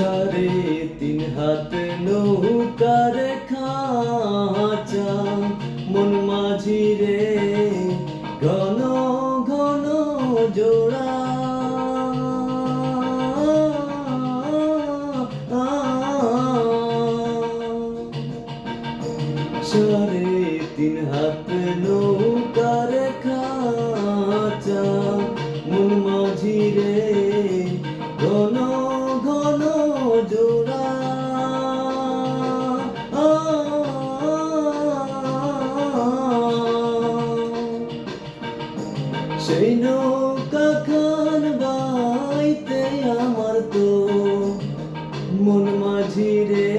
3.5 হাত নৌকার খাঁচা মন মাঝি রে ঘন ঘন জোড়া 3.5 হাত নৌকার খাঁচা মন মাঝি রে ঘন ঘন জোড়া সেই নৌকা খান বাইতে আমার তো মন মাঝি রে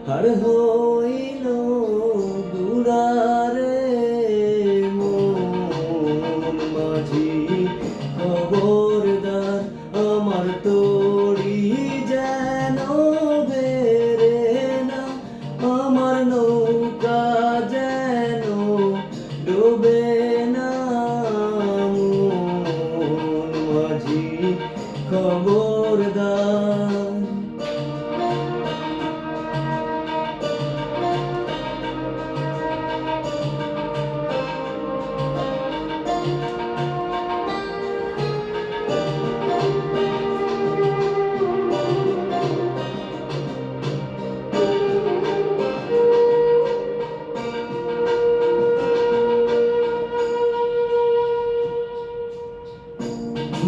হার হইল গুড়ারে মন মাঝি খবরদার আমার তোরি যেন বেরে না আমার নৌকা যেন ডোবে না মন মাঝি খবরদার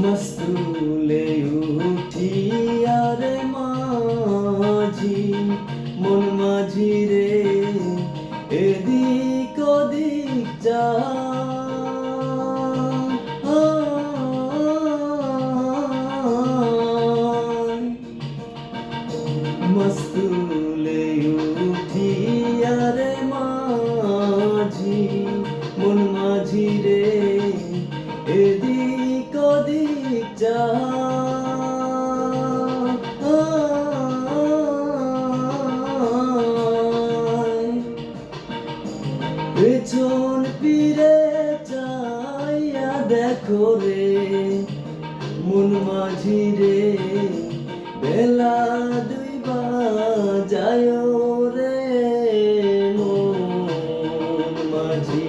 মস্তুলে উঠিয়া রে মাঝি মন মাঝি রে এদিক ওদিক যা মস্তুলে উঠিয়া রে মাঝি মন মাঝি রে এদিক ওদিক যা পেছন ফিরে চাইয়া দেখো রে মন মাঝি রে বেলা 2 বাজায় রে মন মাঝি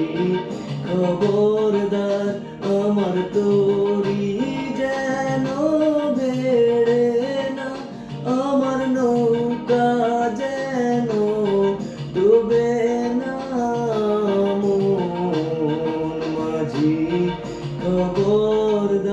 খবরদার আমার তোরি যেন বেড়ে না আমার নৌকা যেন ডুবে না মন মাঝি খবর